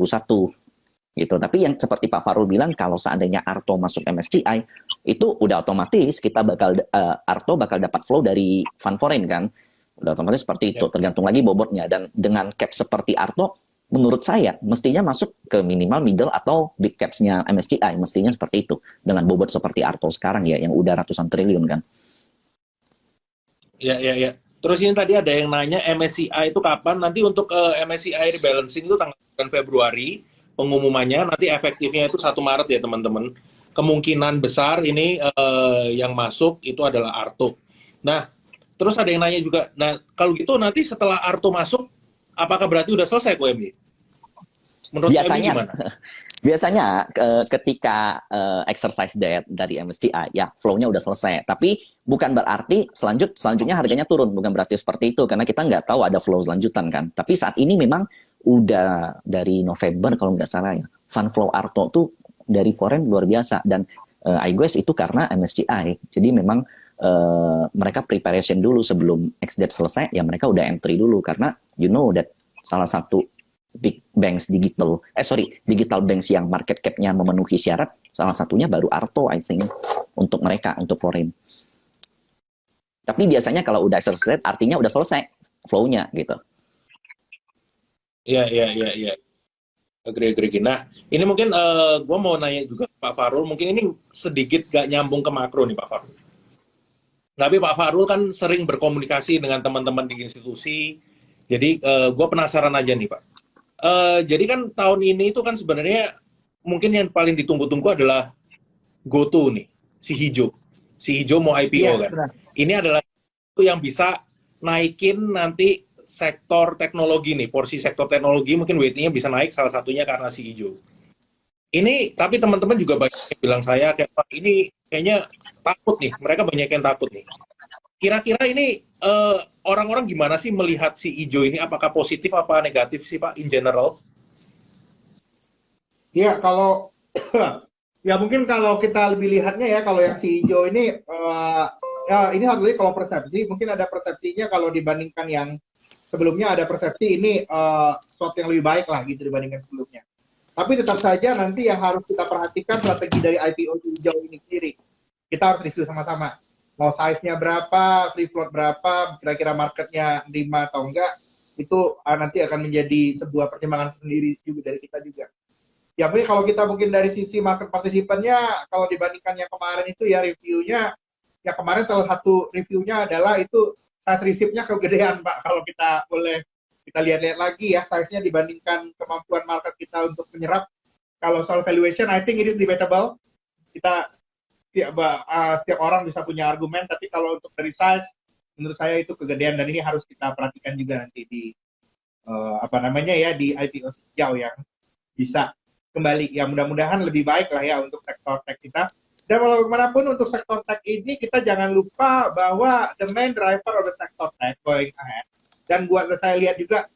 gitu. Tapi yang seperti Pak Fahrul bilang, kalau seandainya Arto masuk MSCI, itu udah otomatis kita Arto bakal dapat flow dari fund foreign kan. Udah otomatis seperti itu, tergantung lagi bobotnya. Dan dengan cap seperti Arto, menurut saya mestinya masuk ke minimal middle atau big caps-nya MSCI, mestinya seperti itu. Dengan bobot seperti Arto sekarang ya, yang udah ratusan triliun kan. Ya. Terus ini tadi ada yang nanya MSCI itu kapan? Nanti untuk MSCI rebalancing itu tanggal 9 Februari pengumumannya, nanti efektifnya itu 1 Maret ya teman-teman. Kemungkinan besar ini yang masuk itu adalah Arto. Nah, terus ada yang nanya juga, nah kalau gitu nanti setelah Arto masuk, apakah berarti udah selesai KOMY? Menurut KOMY gimana? Biasanya ketika exercise dari MSCI, ya flow-nya udah selesai. Tapi bukan berarti selanjutnya harganya turun. Bukan berarti seperti itu, karena kita nggak tahu ada flow selanjutan kan. Tapi saat ini memang udah dari November kalau nggak salah ya, fund flow Arto tuh dari foreign luar biasa. Dan I guess itu karena MSCI. Jadi memang mereka preparation dulu sebelum ex-date selesai, ya mereka udah entry dulu, karena you know that salah satu big banks digital banks yang market cap-nya memenuhi syarat, salah satunya baru Arto, I think, untuk mereka, untuk foreign. Tapi biasanya kalau udah selesai, artinya udah selesai flow-nya gitu. Iya. Agree. Nah, ini mungkin gue mau nanya juga Pak Farul, mungkin ini sedikit gak nyambung ke makro nih Pak Farul. Tapi Pak Farul kan sering berkomunikasi dengan teman-teman di institusi, jadi gue penasaran aja nih Pak. Jadi kan tahun ini itu kan sebenarnya mungkin yang paling ditunggu-tunggu adalah GoTo nih, si hijau mau IPO kan. Benar. Ini adalah itu yang bisa naikin nanti sektor teknologi nih, porsi sektor teknologi mungkin weight-nya bisa naik, salah satunya karena si hijau. Ini tapi teman-teman juga banyak yang bilang saya kayak Pak, ini kayaknya takut nih, mereka banyak yang takut nih. Kira-kira ini orang-orang gimana sih melihat si hijau ini? Apakah positif apa negatif sih Pak in general? Ya, kalau ya mungkin kalau kita lebih lihatnya ya, kalau yang si hijau ini ya ini satu lagi, kalau persepsi mungkin ada persepsinya, kalau dibandingkan yang sebelumnya ada persepsi ini sesuatu yang lebih baik lah gitu dibandingkan sebelumnya. Tapi tetap saja nanti yang harus kita perhatikan strategi dari IPO hijau ini sendiri. Kita harus review sama-sama. Mau size-nya berapa, free float berapa, kira-kira marketnya terima atau enggak, itu nanti akan menjadi sebuah pertimbangan sendiri juga dari kita juga. Ya mungkin kalau kita mungkin dari sisi market partisipannya, kalau dibandingkan yang kemarin itu ya reviewnya, ya kemarin salah satu reviewnya adalah itu size receipt-nya kegedean Pak, kalau kita boleh kita lihat-lihat lagi ya, size-nya dibandingkan kemampuan market kita untuk menyerap. Kalau soal valuation, I think it is debatable. Kita setiap orang bisa punya argumen, tapi kalau untuk dari size, menurut saya itu kegedean, dan ini harus kita perhatikan juga nanti di di IPO hijau yang bisa kembali. Ya mudah-mudahan lebih baik lah ya untuk sektor tech kita. Dan bagaimanapun untuk sektor tech ini, kita jangan lupa bahwa the main driver of the sector tech going ahead. Dan buat saya lihat juga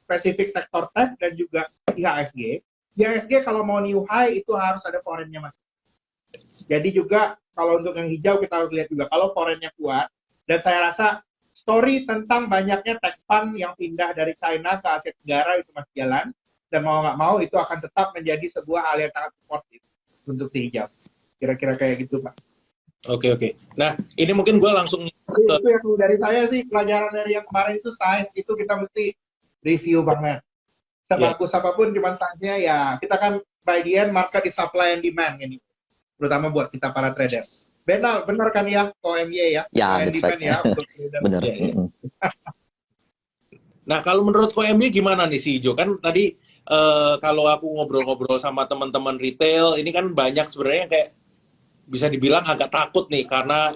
spesifik sektor tech dan juga IHSG. IHSG kalau mau new high itu harus ada foreign-nya Mas. Jadi juga kalau untuk yang hijau kita harus lihat juga kalau foreign-nya kuat. Dan saya rasa story tentang banyaknya tech fund yang pindah dari China ke Asia Tenggara itu masih jalan. Dan mau nggak mau itu akan tetap menjadi sebuah hal yang sangat supportive untuk si hijau. Kira-kira kayak gitu Pak. Oke. Nah, ini mungkin gue langsung itu yang dari saya sih, pelajaran dari yang kemarin itu size itu kita mesti review banget. Sebagus apapun cuman size-nya, ya kita kan by the end market di supply and demand ini. Terutama buat kita para trader. Benar kan ya, OMY ya? Ya, and demand right. Ya. Benar. Nah, kalau menurut OMY gimana nih si hijau? Kan tadi kalau aku ngobrol-ngobrol sama teman-teman retail, ini kan banyak sebenarnya kayak bisa dibilang agak takut nih karena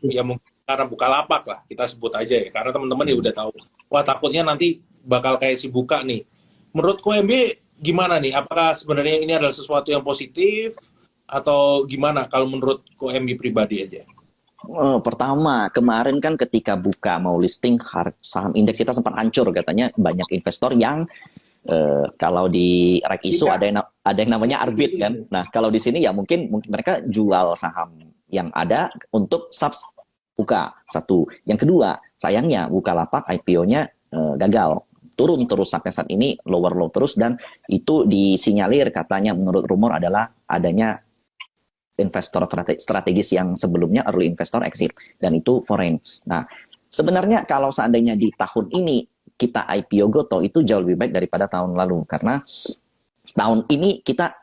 ya mungkin karena Bukalapak lah kita sebut aja ya, karena teman-teman ya udah tahu, wah takutnya nanti bakal kayak si Buka nih. Menurut KMB gimana nih? Apakah sebenarnya ini adalah sesuatu yang positif atau gimana kalau menurut KMB pribadi aja? Pertama, kemarin kan ketika Buka mau listing, saham indeks kita sempat hancur, katanya banyak investor yang kalau di rek isu ada yang namanya arbit kan. Nah, kalau di sini ya mungkin mereka jual saham yang ada untuk subs Buka. Satu. Yang kedua, sayangnya Bukalapak IPO-nya gagal. Turun terus sampai saat ini, lower low terus, dan itu disinyalir katanya menurut rumor adalah adanya investor strategis yang sebelumnya early investor exit, dan itu foreign. Nah, sebenarnya kalau seandainya di tahun ini kita IPO GoTo itu jauh lebih baik daripada tahun lalu, karena tahun ini kita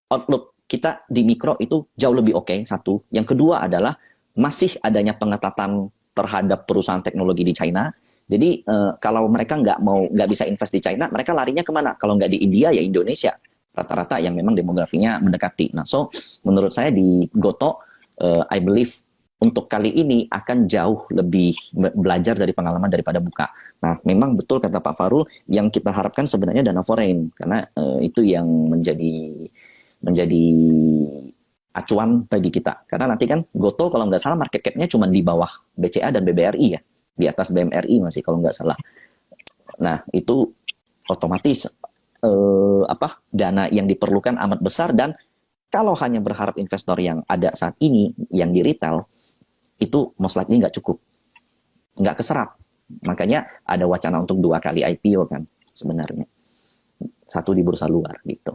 outlook kita di mikro itu jauh lebih oke, satu. Yang kedua adalah masih adanya pengetatan terhadap perusahaan teknologi di China. Jadi kalau mereka nggak bisa invest di China, mereka larinya kemana? Kalau nggak di India ya Indonesia, rata-rata yang memang demografinya mendekati. Nah, so menurut saya di GoTo, I believe untuk kali ini akan jauh lebih belajar dari pengalaman daripada Buka. Nah, memang betul kata Pak Farul, yang kita harapkan sebenarnya dana foreign, karena itu yang menjadi acuan bagi kita. Karena nanti kan GoTo kalau nggak salah market cap-nya cuma di bawah BCA dan BBRI ya, di atas BMRI masih kalau nggak salah. Nah, itu otomatis dana yang diperlukan amat besar, dan kalau hanya berharap investor yang ada saat ini yang di retail, itu most likely nggak cukup, nggak keserap. Makanya ada wacana untuk 2 kali IPO kan sebenarnya, 1 di bursa luar gitu.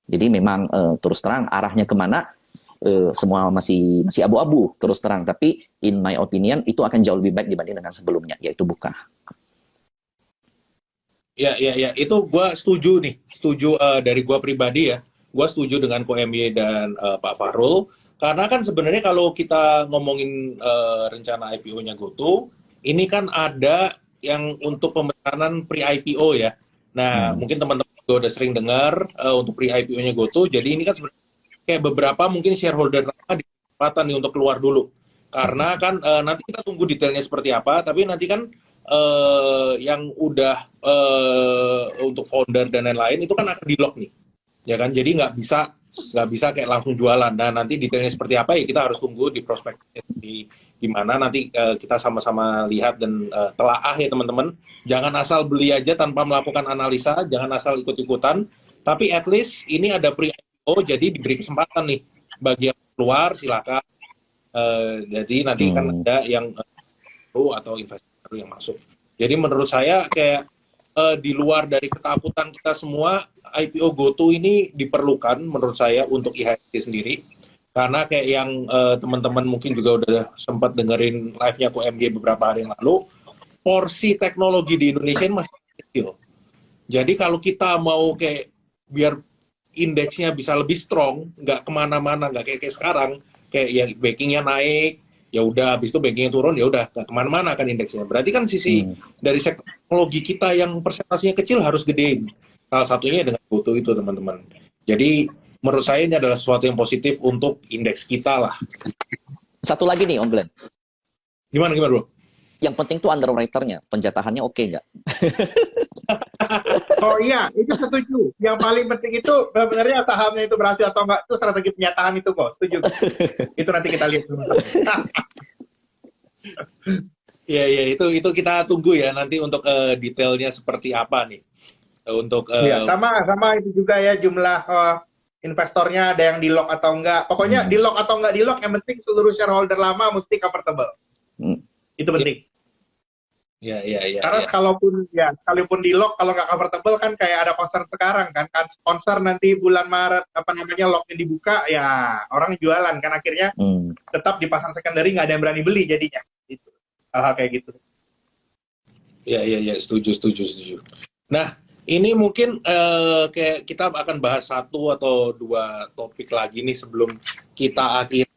Jadi memang terus terang arahnya kemana semua masih abu-abu terus terang. Tapi in my opinion itu akan jauh lebih baik dibanding dengan sebelumnya, yaitu buka. Ya, itu gue setuju dari gue pribadi ya. Gue setuju dengan Ko MY dan Pak Fahrul, karena kan sebenarnya kalau kita ngomongin rencana IPO-nya GoTo, ini kan ada yang untuk pemesanan pre-IPO ya. Nah, mungkin teman-teman juga udah sering dengar untuk pre-IPO-nya GoTo, jadi ini kan sebenarnya kayak beberapa mungkin shareholder lama di kesempatan nih untuk keluar dulu. Karena kan nanti kita tunggu detailnya seperti apa, tapi nanti kan yang udah untuk founder dan lain-lain itu kan akan di-lock nih. Ya kan, jadi nggak bisa kayak langsung jualan. Nah, nanti detailnya seperti apa ya kita harus tunggu di prospeknya di mana nanti kita sama-sama lihat dan telaah ya teman-teman. Jangan asal beli aja tanpa melakukan analisa, jangan asal ikut-ikutan. Tapi at least ini ada pre-IPO, jadi diberi kesempatan nih bagi yang keluar silakan. Jadi nanti kan ada yang baru atau investor baru yang masuk. Jadi menurut saya kayak di luar dari ketakutan kita semua, IPO GoTo ini diperlukan menurut saya untuk IHSG sendiri. Karena kayak yang teman-teman mungkin juga udah sempat dengerin live-nya Ko MY beberapa hari yang lalu, porsi teknologi di Indonesia ini masih kecil. Jadi kalau kita mau kayak biar indeksnya bisa lebih strong, nggak kemana-mana, nggak kayak sekarang, kayak yang bankingnya naik, ya udah, habis itu bankingnya turun, ya udah, nggak kemana-mana kan indeksnya. Berarti kan sisi dari sektor teknologi kita yang persentasenya kecil harus gedein. Salah satunya dengan GoTo itu teman-teman. Jadi menurut saya ini adalah sesuatu yang positif untuk indeks kita lah. Satu lagi nih Om Glenn. Gimana bro? Yang penting tuh underwriter-nya, penjatahannya oke nggak? Oh iya, itu setuju. Yang paling penting itu sebenarnya sahamnya itu berhasil atau enggak, itu strategi penyataan itu kok. Setuju. Itu nanti kita lihat. Ya, itu kita tunggu ya nanti untuk detailnya seperti apa nih. Untuk ya, sama itu juga ya jumlah investornya, ada yang di lock atau enggak. Pokoknya di lock atau enggak di lock, yang penting seluruh shareholder lama mesti comfortable. Itu penting. Ya. Karena sekalipun di lock, kalau nggak comfortable kan kayak ada concern sekarang kan sponsor nanti bulan Maret locknya dibuka, ya orang jualan kan akhirnya tetap di pasar secondary nggak ada yang berani beli jadinya. Itu hal kayak gitu. Ya, setuju. Nah, ini mungkin kayak kita akan bahas 1 atau 2 topik lagi nih sebelum kita akhir.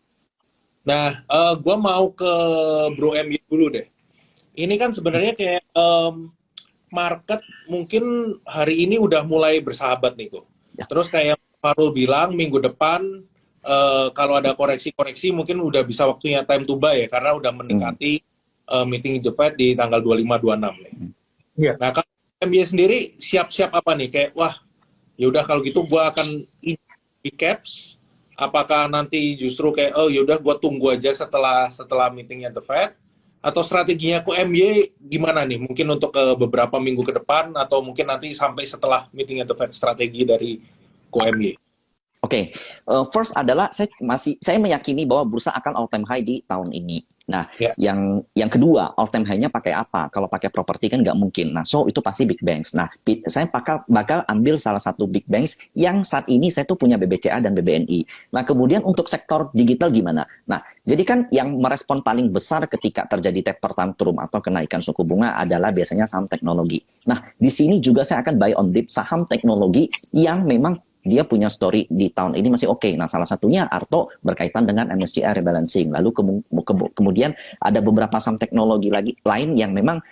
Nah, gue mau ke Bro MY dulu deh. Ini kan sebenarnya kayak market mungkin hari ini udah mulai bersahabat nih tuh. Ya. Terus kayak Farul bilang minggu depan kalau ada koreksi-koreksi mungkin udah bisa waktunya time to buy ya, karena udah mendekati meeting the Fed di tanggal 25-26 nih. Yeah. Nah, kalau MY sendiri siap-siap apa nih? Kayak wah, yaudah kalau gitu gua akan di caps. Apakah nanti justru kayak yaudah gua tunggu aja setelah meetingnya the Fed? Atau strateginya Ko MY gimana nih? Mungkin untuk beberapa minggu ke depan atau mungkin nanti sampai setelah meetingnya the Fed, strategi dari Ko MY? Oke, first adalah saya meyakini bahwa bursa akan all time high di tahun ini. Nah, yang kedua, all time high-nya pakai apa? Kalau pakai properti kan nggak mungkin. Nah, so itu pasti big banks. Nah, saya bakal ambil salah satu big banks yang saat ini saya tuh punya BBCA dan BBNI. Nah, kemudian untuk sektor digital gimana? Nah, jadi kan yang merespon paling besar ketika terjadi taper tantrum atau kenaikan suku bunga adalah biasanya saham teknologi. Nah, di sini juga saya akan buy on dip saham teknologi yang memang dia punya story di tahun ini masih oke. Nah, salah satunya Arto berkaitan dengan MSCI rebalancing. Lalu kemudian ada beberapa saham teknologi lain yang memang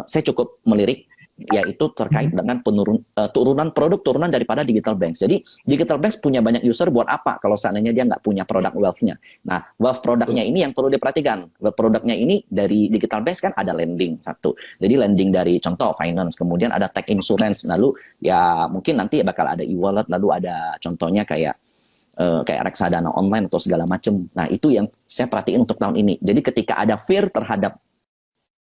saya cukup melirik, yaitu terkait dengan turunan daripada digital banks. Jadi digital banks punya banyak user buat apa kalau seandainya dia nggak punya produk wealth-nya. Nah, wealth produknya ini yang perlu diperhatikan. Wealth produknya ini dari digital banks kan ada lending satu. Jadi lending dari contoh finance, kemudian ada tech insurance, lalu ya mungkin nanti bakal ada e-wallet, lalu ada contohnya kayak reksadana online atau segala macam. Nah, itu yang saya perhatiin untuk tahun ini. Jadi ketika ada fear terhadap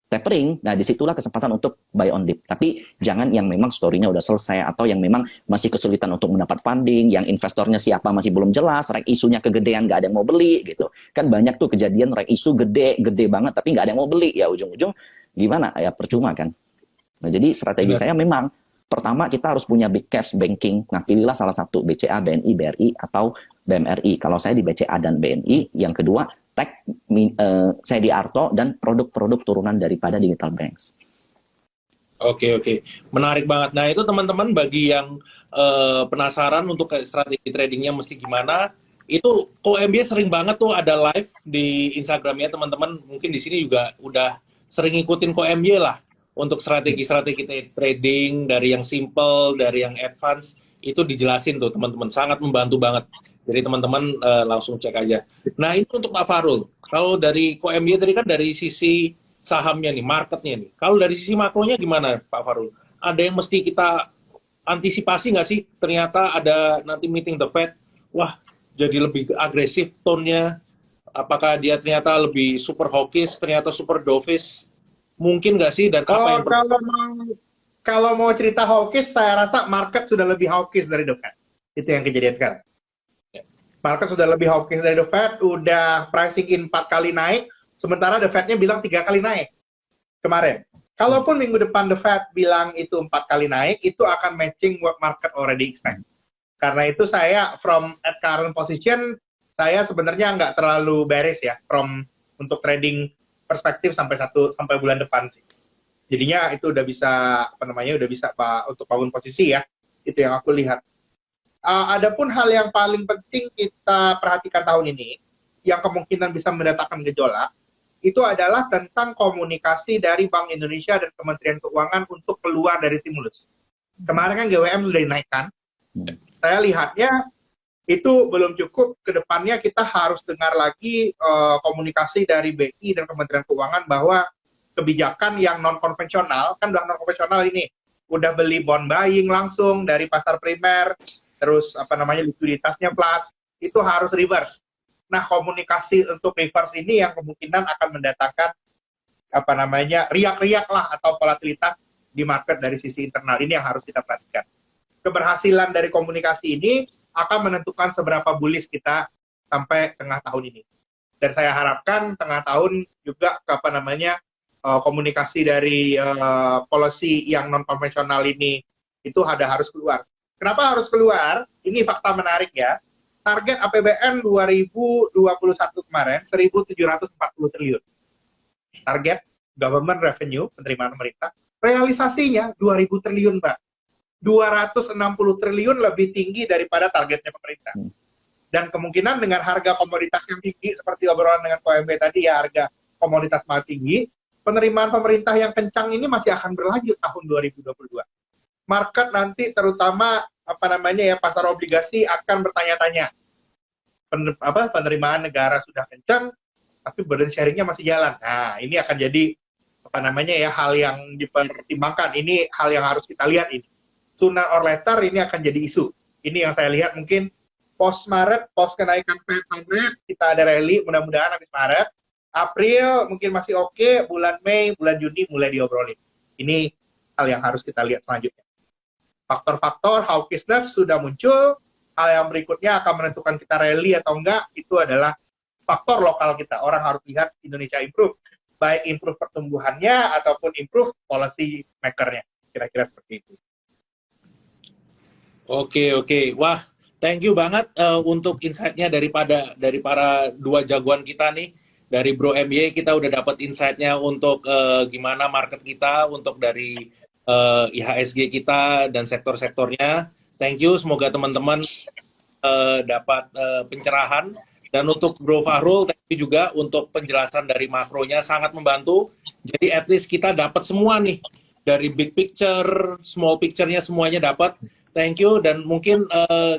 tapering, nah disitulah kesempatan untuk buy on dip. Tapi jangan yang memang story-nya udah selesai atau yang memang masih kesulitan untuk mendapat funding, yang investornya siapa masih belum jelas, rek isunya kegedean nggak ada yang mau beli gitu. Kan banyak tuh kejadian rek isu gede banget tapi nggak ada yang mau beli, ya ujung-ujung gimana ya, percuma kan. Nah jadi strategi saya memang pertama kita harus punya big caps banking. Nah pilihlah salah satu, BCA, BNI, BRI atau BMRI. Kalau saya di BCA dan BNI. Yang kedua tech, saya di Arto dan produk-produk turunan daripada digital banks. Oke. Menarik banget. Nah, itu teman-teman bagi yang penasaran untuk strategi tradingnya mesti gimana, itu KOMB sering banget tuh ada live di Instagramnya teman-teman. Mungkin di sini juga udah sering ngikutin KOMB lah untuk strategi-strategi trading dari yang simple, dari yang advance, itu dijelasin tuh teman-teman. Sangat membantu banget. Jadi teman-teman langsung cek aja. Nah, itu untuk Pak Fahrul. Kalau dari KOMB tadi kan dari sisi sahamnya nih, marketnya nih. Kalau dari sisi makronya gimana Pak Fahrul? Ada yang mesti kita antisipasi nggak sih? Ternyata ada nanti meeting the Fed, wah jadi lebih agresif tone-nya. Apakah dia ternyata lebih super hawkish, ternyata super dovish? Mungkin nggak sih? Dan apa yang kalau mau cerita hawkish, saya rasa market sudah lebih hawkish dari the Fed. Itu yang kejadian sekarang. Market sudah lebih hawkish dari the Fed, udah pricing in 4 kali naik, sementara the Fed-nya bilang 3 kali naik kemarin. Kalaupun minggu depan the Fed bilang itu 4 kali naik, itu akan matching what market already expect. Karena itu saya from at current position, saya sebenarnya nggak terlalu bearish ya, untuk trading perspektif sampai bulan depan sih. Jadinya itu udah bisa, udah bisa Pak untuk bangun posisi ya. Itu yang aku lihat. Adapun hal yang paling penting kita perhatikan tahun ini, yang kemungkinan bisa mendatangkan gejolak, itu adalah tentang komunikasi dari Bank Indonesia dan Kementerian Keuangan untuk keluar dari stimulus. Kemarin kan GWM sudah dinaikkan. Saya lihatnya itu belum cukup. Kedepannya kita harus dengar lagi komunikasi dari BI dan Kementerian Keuangan bahwa kebijakan yang non-konvensional, kan udah non-konvensional ini, udah beli bond buying langsung dari pasar primer, terus likuiditasnya plus, itu harus reverse. Nah, komunikasi untuk reverse ini yang kemungkinan akan mendatangkan riak-riak lah atau volatilitas di market dari sisi internal. Ini yang harus kita perhatikan. Keberhasilan dari komunikasi ini akan menentukan seberapa bullish kita sampai tengah tahun ini. Dan saya harapkan tengah tahun juga komunikasi dari policy yang non konvensional ini itu harus keluar. Kenapa harus keluar? Ini fakta menarik ya. Target APBN 2021 kemarin 1.740 triliun. Target government revenue, penerimaan pemerintah, realisasinya 2.000 triliun, Pak. 260 triliun lebih tinggi daripada targetnya pemerintah. Dan kemungkinan dengan harga komoditas yang tinggi, seperti obrolan dengan KOMB tadi ya, harga komoditas malah tinggi, penerimaan pemerintah yang kencang ini masih akan berlanjut tahun 2022. Market nanti terutama pasar obligasi akan bertanya-tanya. Penerimaan negara sudah kencang, tapi burden sharing-nya masih jalan. Nah, ini akan jadi hal yang dipertimbangkan. Ini hal yang harus kita lihat ini. Sooner or later ini akan jadi isu. Ini yang saya lihat mungkin post Maret, post kenaikan Fed Maret, kita ada rally, mudah-mudahan habis Maret. April mungkin masih oke, bulan Mei, bulan Juni mulai diobrolin. Ini hal yang harus kita lihat selanjutnya. Faktor-faktor hawkishness sudah muncul, hal yang berikutnya akan menentukan kita rally atau enggak, itu adalah faktor lokal kita. Orang harus lihat Indonesia improve, baik improve pertumbuhannya ataupun improve policy maker-nya. Kira-kira seperti itu. Oke. Wah, thank you banget untuk insight-nya dari para dua jagoan kita nih. Dari Bro MY kita udah dapat insight-nya untuk gimana market kita, untuk dari IHSG kita dan sektor-sektornya. Thank you, semoga teman-teman dapat pencerahan. Dan untuk Bro Fahrul, thank you juga untuk penjelasan dari makronya, sangat membantu. Jadi at least kita dapat semua nih, dari big picture, small picture-nya semuanya dapat. Thank you, dan mungkin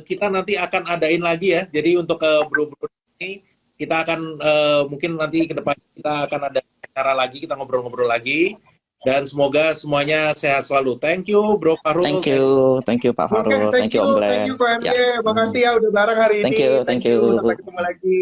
kita nanti akan adain lagi ya. Jadi untuk bro-bro ini, kita akan mungkin nanti ke depan kita akan ada acara lagi, kita ngobrol-ngobrol lagi. Dan semoga semuanya sehat selalu. Thank you, Bro Fahrul. Thank you Pak Fahrul. Thank you Om Glenn. Thank you, KMJ. Makasih ya udah bareng hari ini. Thank you. Sampai ketemu lagi.